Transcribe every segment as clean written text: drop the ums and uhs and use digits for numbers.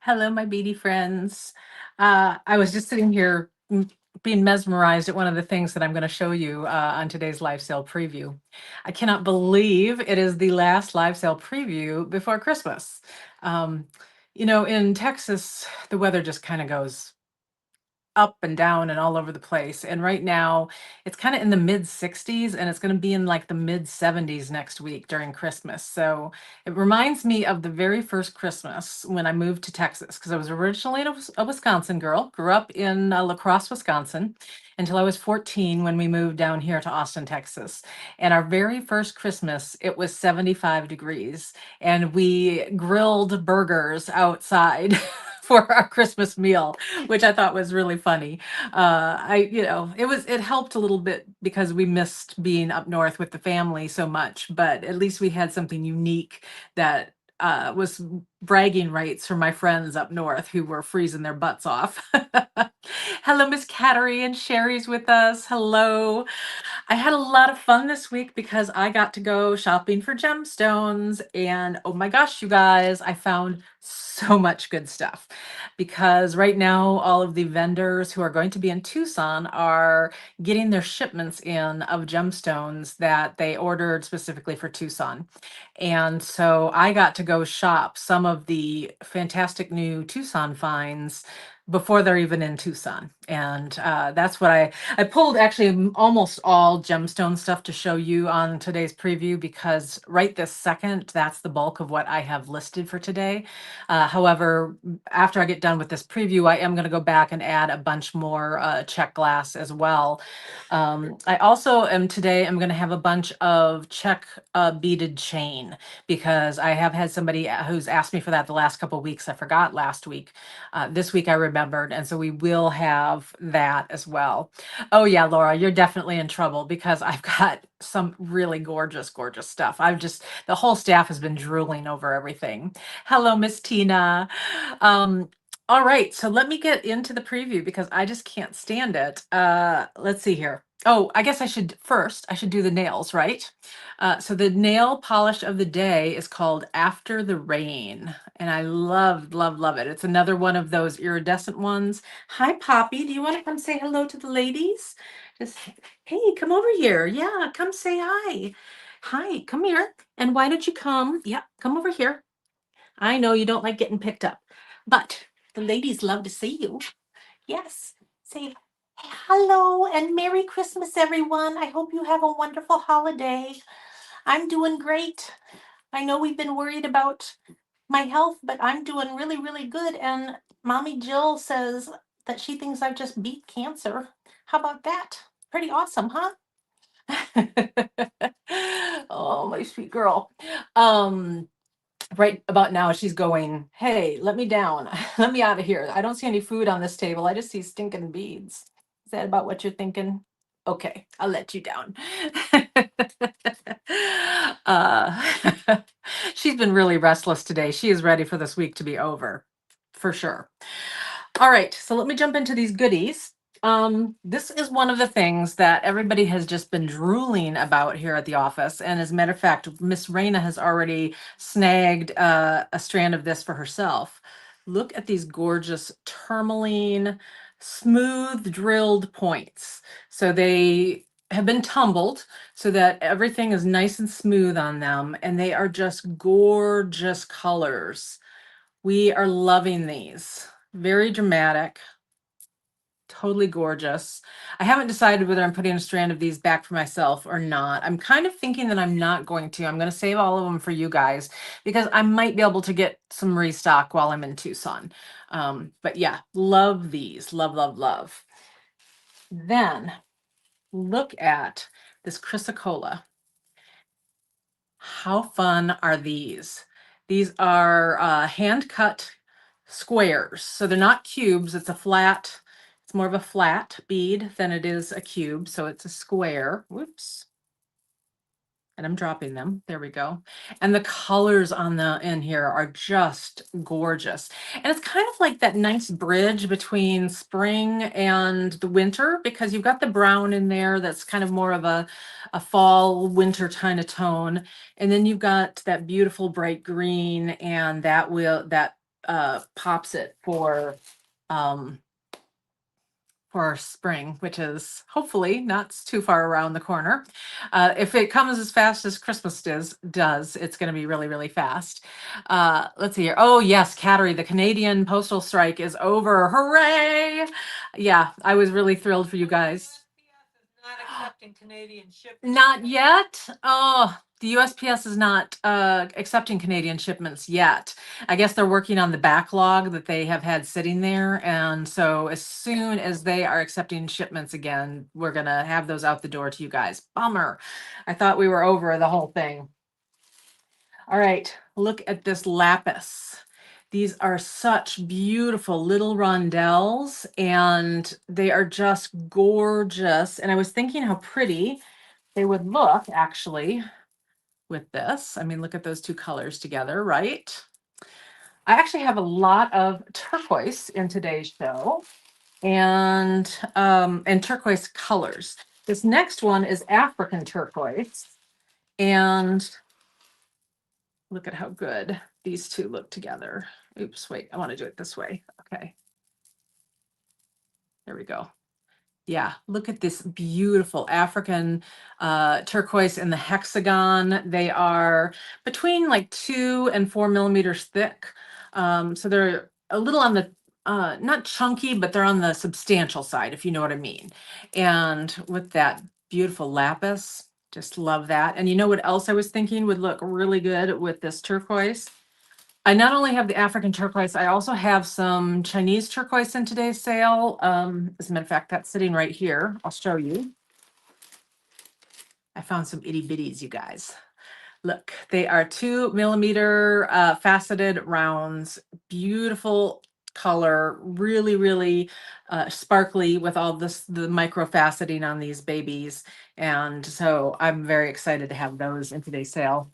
Hello, my beady friends. I was just sitting here being mesmerized at one of the things that I'm going to show you on today's live sale preview. I cannot believe it is the last live sale preview before Christmas. Um, in Texas, the weather just kind of goes up and down and all over the place. And right now, it's kind of in the mid 60s and it's going to be in like the mid 70s next week during Christmas. So it reminds me of the very first Christmas when I moved to Texas because I was originally a Wisconsin girl, grew up in La Crosse, Wisconsin, until I was 14 when we moved down here to Austin, Texas. And our very first Christmas, it was 75 degrees and we grilled burgers outside. For our Christmas meal, which I thought was really funny. It helped a little bit because we missed being up north with the family so much, but at least we had something unique that was bragging rights for my friends up north who were freezing their butts off. Hello, Miss Cattery and Sherry's with us. Hello. I had a lot of fun this week because I got to go shopping for gemstones. And oh my gosh, you guys, I found so much good stuff. Because right now, all of the vendors who are going to be in Tucson are getting their shipments in of gemstones that they ordered specifically for Tucson. And so I got to go shop some of the fantastic new Tucson finds before they're even in Tucson. And that's what I pulled actually almost all gemstone stuff to show you on today's preview because right this second, that's the bulk of what I have listed for today. However, after I get done with this preview, I am going to go back and add a bunch more check glass as well. I also am going to have a bunch of check beaded chain because I have had somebody who's asked me for that the last couple of weeks. I forgot last week. This week I remembered, and so we will have that as well. Oh yeah, Laura, you're definitely in trouble because I've got some really gorgeous, gorgeous stuff. The whole staff has been drooling over everything. Hello, Miss Tina. Um, all right, so let me get into the preview because I just can't stand it. Let's see here. Oh, I guess I should do the nails, right? So the nail polish of the day is called After the Rain. And I love, love, love it. It's another one of those iridescent ones. Hi, Poppy. Do you want to come say hello to the ladies? Just, hey, come over here. Yeah, come say hi. Hi, come here. And why don't you come? Yeah, come over here. I know you don't like getting picked up, but the ladies love to see you. Yes. Say hello and Merry Christmas, everyone. I hope you have a wonderful holiday. I'm doing great. I know we've been worried about my health, but I'm doing really, really good. And Mommy Jill says that she thinks I've just beat cancer. How about that? Pretty awesome, huh? Oh, my sweet girl. Um, right about now, she's going, hey, let me down. Let me out of here. I don't see any food on this table. I just see stinking beads. Is that about what you're thinking? Okay, I'll let you down. uh, she's been really restless today. She is ready for this week to be over, for sure. All right, so let me jump into these goodies. This is one of the things that everybody has just been drooling about here at the office. And as a matter of fact, Miss Raina has already snagged a strand of this for herself. Look at these gorgeous tourmaline, smooth drilled points. So they have been tumbled so that everything is nice and smooth on them. And they are just gorgeous colors. We are loving these. Very dramatic, totally gorgeous. I haven't decided whether I'm putting a strand of these back for myself or not. I'm kind of thinking that I'm not going to. I'm going to save all of them for you guys because I might be able to get some restock while I'm in Tucson. But yeah, love these. Love, love, love. Then look at this chrysocolla. How fun are these? These are hand cut squares. So they're not cubes. It's more of a flat bead than it is a cube. So it's a square. Whoops. And I'm dropping them. There we go. And the colors on the in here are just gorgeous. And it's kind of like that nice bridge between spring and the winter because you've got the brown in there that's kind of more of a fall winter kind of tone. And then you've got that beautiful bright green and that pops it for spring, which is hopefully not too far around the corner. If it comes as fast as Christmas does, it's going to be really, really fast. Let's see here. Oh, yes, Cattery, the Canadian postal strike is over. Hooray! Yeah, I was really thrilled for you guys. Not accepting Canadian shipments. Not yet. Oh, the USPS is not accepting Canadian shipments yet. I guess they're working on the backlog that they have had sitting there. And so as soon as they are accepting shipments again, we're going to have those out the door to you guys. Bummer. I thought we were over the whole thing. All right, look at this lapis. These are such beautiful little rondelles and they are just gorgeous. And I was thinking how pretty they would look actually with this. I mean, look at those two colors together, right? I actually have a lot of turquoise in today's show and turquoise colors. This next one is African turquoise. And look at how good these two look together. Oops, wait, I want to do it this way. Okay. There we go. Yeah, look at this beautiful African turquoise in the hexagon. They are between like 2 and 4 millimeters thick. So they're a little on the, not chunky, but they're on the substantial side, if you know what I mean. And with that beautiful lapis, just love that. And you know what else I was thinking would look really good with this turquoise? I not only have the African turquoise, I also have some Chinese turquoise in today's sale. As a matter of fact, that's sitting right here. I'll show you. I found some itty bitties, you guys. Look, they are 2 millimeter faceted rounds, beautiful color, really, really sparkly with all the micro faceting on these babies. And so I'm very excited to have those in today's sale.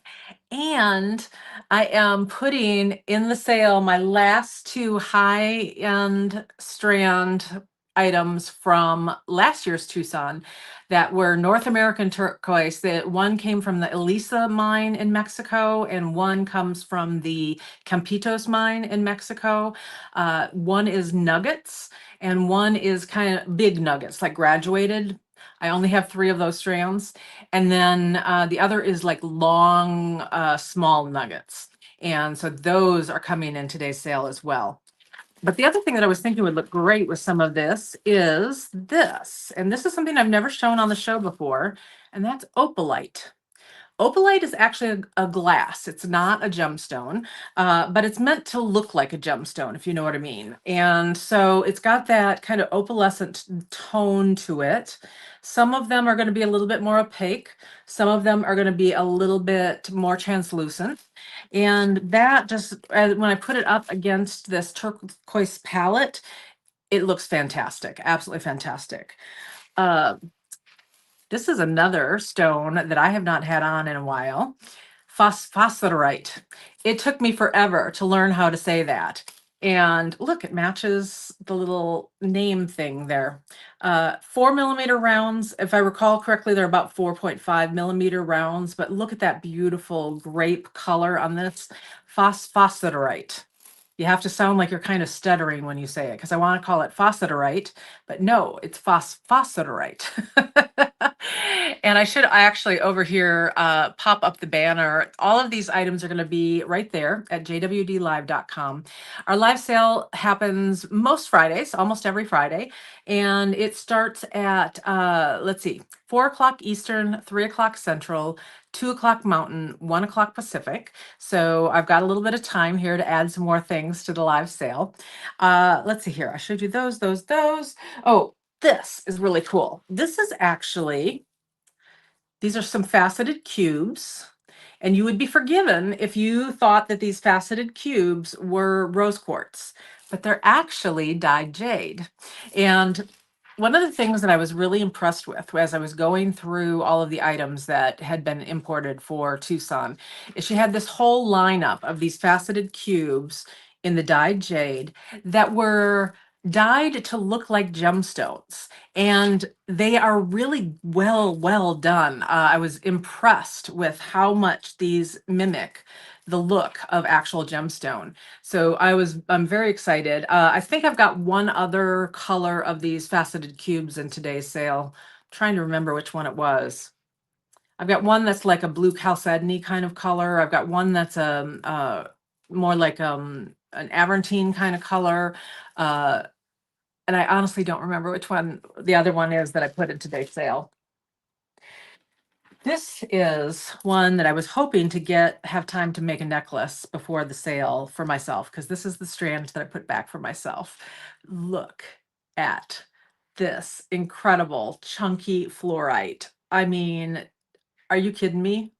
And I am putting in the sale my last 2 high-end strand items from last year's Tucson that were North American turquoise. That one came from the Elisa mine in Mexico, and one comes from the Campitos mine in Mexico. One is nuggets, and one is kind of big nuggets, like graduated. I only have 3 of those strands. And then the other is like long, small nuggets. And so those are coming in today's sale as well. But the other thing that I was thinking would look great with some of this is this. And this is something I've never shown on the show before, and that's opalite. Opalite is actually a glass. It's not a gemstone, but it's meant to look like a gemstone, if you know what I mean. And so it's got that kind of opalescent tone to it. Some of them are going to be a little bit more opaque. Some of them are going to be a little bit more translucent. And that just, when I put it up against this turquoise palette, it looks fantastic, absolutely fantastic. This is another stone that I have not had on in a while. Phosphosiderite. It took me forever to learn how to say that. And look, it matches the little name thing there. 4 millimeter rounds. If I recall correctly, they're about 4.5 millimeter rounds, but look at that beautiful grape color on this phosphosiderite. You have to sound like you're kind of stuttering when you say it, because I want to call it phosphosiderite, but no, it's phosphosiderite. And I actually over here pop up the banner. All of these items are going to be right there at jwdlive.com. Our live sale happens most Fridays, almost every Friday, and it starts at, let's see, 4 o'clock Eastern, 3 o'clock Central, 2 o'clock Mountain, 1 o'clock Pacific. So I've got a little bit of time here to add some more things to the live sale. Let's see here. I showed you those. Oh, this is really cool. This is actually, these are some faceted cubes. And you would be forgiven if you thought that these faceted cubes were rose quartz, but they're actually dyed jade. And one of the things that I was really impressed with as I was going through all of the items that had been imported for Tucson is she had this whole lineup of these faceted cubes in the dyed jade that were dyed to look like gemstones, and they are really well done. I was impressed with how much these mimic the look of actual gemstone. So I'm very excited. I think I've got one other color of these faceted cubes in today's sale. Trying to remember which one it was. I've got one that's like a blue chalcedony kind of color. I've got one that's more like an aventine kind of color. Uh, and I honestly don't remember which one the other one is that I put in today's sale. This is one that I was hoping to have time to make a necklace before the sale for myself, because this is the strand that I put back for myself. Look at this incredible chunky fluorite. I mean, are you kidding me?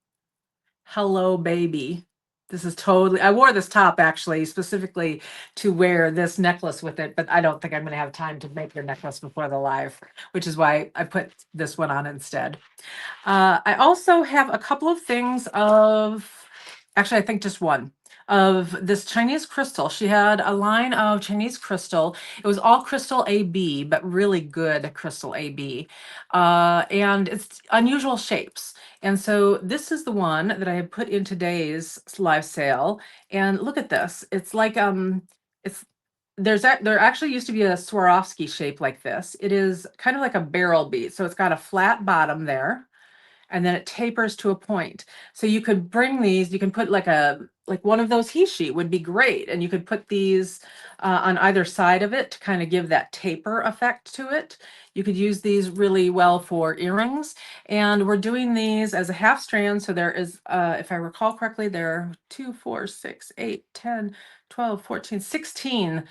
Hello, baby. This is totally, I wore this top actually specifically to wear this necklace with it, but I don't think I'm going to have time to make your necklace before the live, which is why I put this one on instead. I also have a couple of things actually, I think just one of this Chinese crystal. She had a line of Chinese crystal. It was all crystal AB, but really good crystal AB. And it's unusual shapes. And so this is the one that I have put in today's live sale. And look at this. It's like, it's, there actually used to be a Swarovski shape like this. It is kind of like a barrel bead. So it's got a flat bottom there, and then it tapers to a point. So you could bring these, you can put like one of those he sheet would be great. And you could put these on either side of it to kind of give that taper effect to it. You could use these really well for earrings. And we're doing these as a half strand. So there is, if I recall correctly, there are 2, 4, 6, 8, 10, 12, 14, 16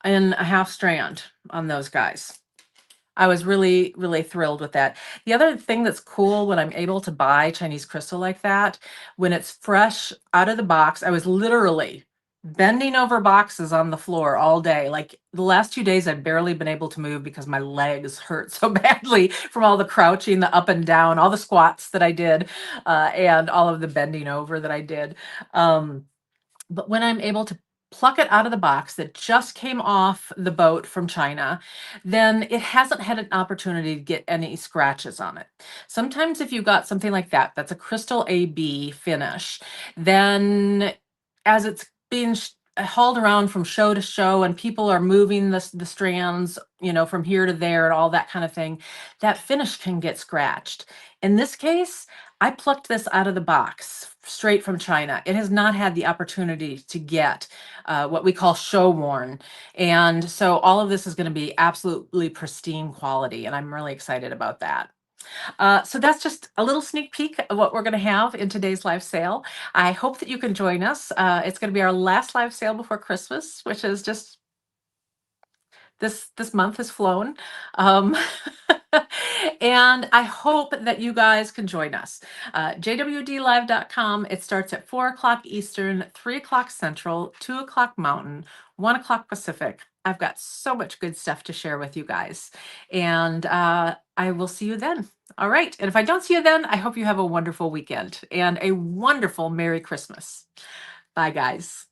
in a half strand on those guys. I was really thrilled with that. The other thing that's cool when I'm able to buy Chinese crystal like that, when it's fresh out of the box, I was literally bending over boxes on the floor all day. Like the last 2 days, I've barely been able to move because my legs hurt so badly from all the crouching, the up and down, all the squats that I did, and all of the bending over that I did. But when I'm able to pluck it out of the box that just came off the boat from China, then it hasn't had an opportunity to get any scratches on it. Sometimes if you've got something like that, that's a crystal AB finish, then as it's being hauled around from show to show and people are moving the strands, from here to there and all that kind of thing, that finish can get scratched. In this case, I plucked this out of the box straight from China. It has not had the opportunity to get what we call show worn. And so all of this is going to be absolutely pristine quality. And I'm really excited about that. So that's just a little sneak peek of what we're going to have in today's live sale. I hope that you can join us. It's going to be our last live sale before Christmas, which is just this month has flown. Um, and I hope that you guys can join us. jwdlive.com. It starts at 4 o'clock Eastern, 3 o'clock Central, 2 o'clock Mountain, 1 o'clock Pacific. I've got so much good stuff to share with you guys. And I will see you then. All right. And if I don't see you then, I hope you have a wonderful weekend and a wonderful Merry Christmas. Bye, guys.